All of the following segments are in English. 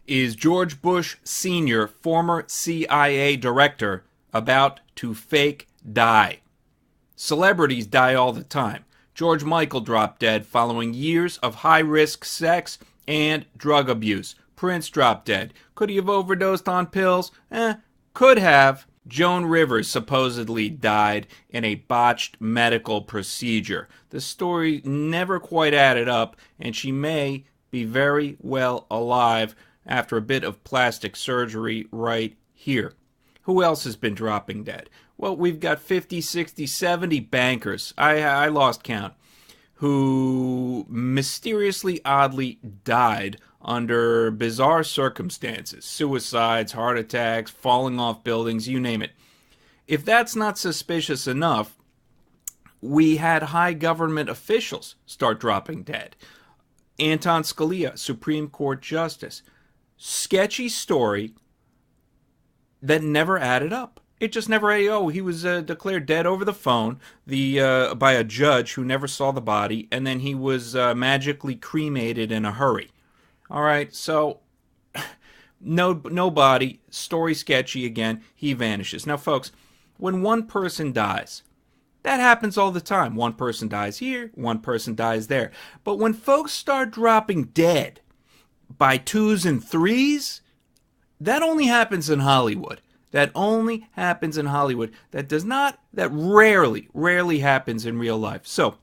Is George Bush Sr., former CIA director, about to fake die? Celebrities die all the time. George Michael dropped dead following years of high-risk sex and drug abuse. Prince dropped dead. Could he have overdosed on pills? Could have. Joan Rivers supposedly died in a botched medical procedure. The story never quite added up, and she may be very well alive after a bit of plastic surgery right here. Who else has been dropping dead? Well, we've got 50, 60, 70 bankers. I lost count. Who mysteriously, oddly died under bizarre circumstances. Suicides, heart attacks, falling off buildings, you name it. If that's not suspicious enough, we had high government officials start dropping dead. Anton Scalia, Supreme Court Justice. Sketchy story that never added up. It just never added up. Oh, he was declared dead over the phone by a judge who never saw the body, and then he was magically cremated in a hurry. All right, so no body, story sketchy again, he vanishes. Now, folks, when one person dies, that happens all the time. One person dies here, one person dies there. But when folks start dropping dead by twos and threes, that only happens in Hollywood. That only happens in Hollywood. That rarely happens in real life. So,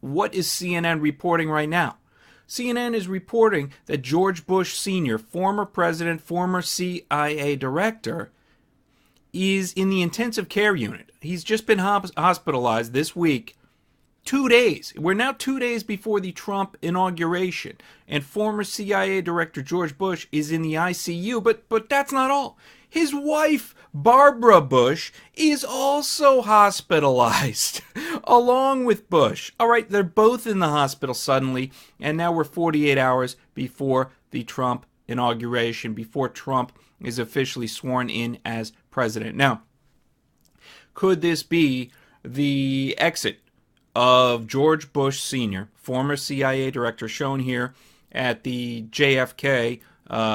what is CNN reporting right now? CNN is reporting that George Bush Sr., former president, former CIA director, is in the intensive care unit. He's just been hospitalized this week. 2 days. We're now 2 days before the Trump inauguration. And former CIA director George Bush is in the ICU. But that's not all. His wife, Barbara Bush, is also hospitalized, along with Bush. All right, they're both in the hospital suddenly, and now we're 48 hours before the Trump inauguration, before Trump is officially sworn in as president. Now, could this be the exit of George Bush Sr., former CIA director, shown here at the JFK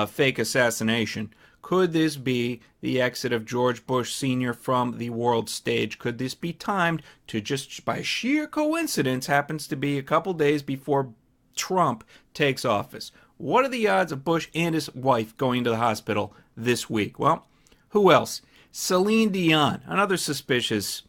fake assassination? Could this be the exit of George Bush Sr. from the world stage? Could this be timed to, just by sheer coincidence, happens to be a couple days before Trump takes office? What are the odds of Bush and his wife going to the hospital this week? Well, who else? Celine Dion, another suspicious,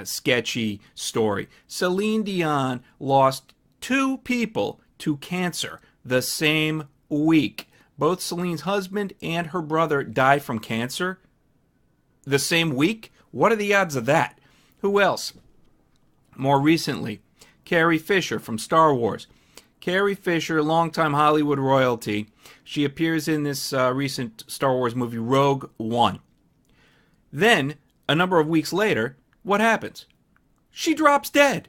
sketchy story. Celine Dion lost 2 people to cancer the same week. Both Celine's husband and her brother died from cancer the same week? What are the odds of that? Who else? More recently, Carrie Fisher from Star Wars. Carrie Fisher, longtime Hollywood royalty. She appears in this recent Star Wars movie, Rogue One. Then, a number of weeks later, what happens? She drops dead.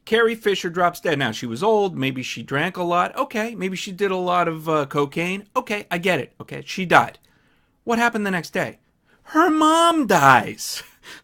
Carrie Fisher drops dead. Now, she was old. Maybe she drank a lot. Okay. Maybe she did a lot of cocaine. Okay, I get it. Okay, she died. What happened the next day? Her mom dies.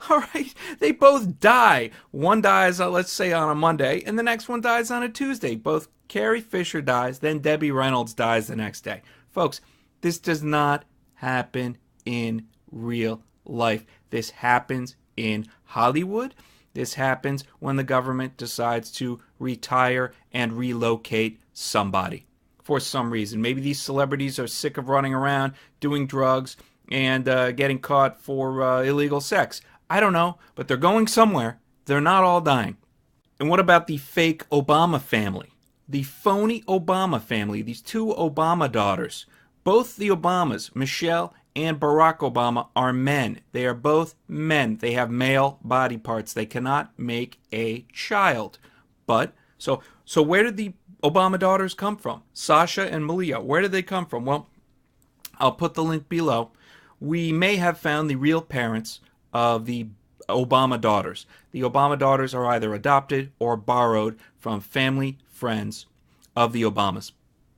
All right? They both die. One dies, let's say, on a Monday, and the next one dies on a Tuesday. Both Carrie Fisher dies, then Debbie Reynolds dies the next day. Folks, this does not happen in real life. This happens in Hollywood. This happens when the government decides to retire and relocate somebody for some reason. Maybe these celebrities are sick of running around doing drugs and getting caught for illegal sex. I don't know, but they're going somewhere. They're not all dying. And what about the fake Obama family? The phony Obama family, these 2 Obama daughters. Both the Obamas, Michelle and Barack Obama, are men. They are both men. They have male body parts. They cannot make a child. But, so where did the Obama daughters come from? Sasha and Malia, where did they come from? Well, I'll put the link below. We may have found the real parents of the Obama daughters. The Obama daughters are either adopted or borrowed from family friends of the Obamas.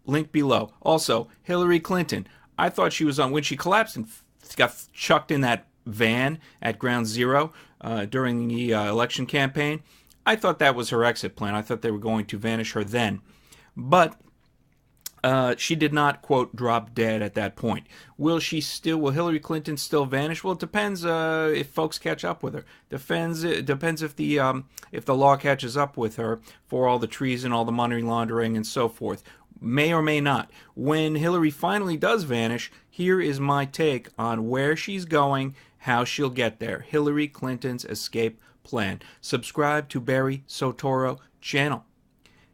Link below. Also, Hillary Clinton. I thought she was on, when she collapsed and got chucked in that van at Ground Zero during the election campaign, I thought that was her exit plan. I thought they were going to vanish her then. But She did not, quote, drop dead at that point. Will Hillary Clinton still vanish? Well, it depends if folks catch up with her. It depends if the law catches up with her for all the treason, all the money laundering, and so forth. May or may not. When Hillary finally does vanish, here is my take on where she's going, how she'll get there. Hillary Clinton's escape plan. Subscribe to Barry Soetoro channel.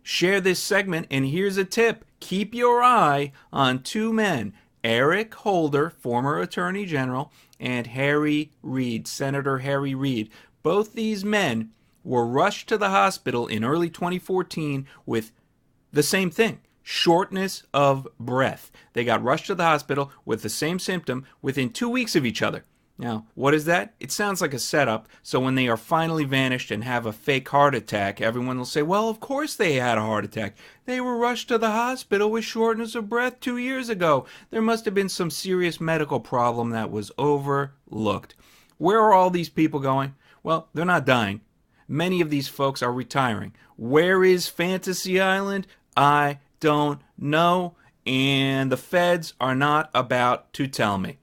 Share this segment, and here's a tip. Keep your eye on two men, Eric Holder, former Attorney General, and Harry Reid, Senator Harry Reid. Both these men were rushed to the hospital in early 2014 with the same thing, shortness of breath. They got rushed to the hospital with the same symptom within 2 weeks of each other. Now, what is that? It sounds like a setup, so when they are finally vanished and have a fake heart attack, everyone will say, well, of course they had a heart attack. They were rushed to the hospital with shortness of breath 2 years ago. There must have been some serious medical problem that was overlooked. Where are all these people going? Well, they're not dying. Many of these folks are retiring. Where is Fantasy Island? I don't know, and the feds are not about to tell me.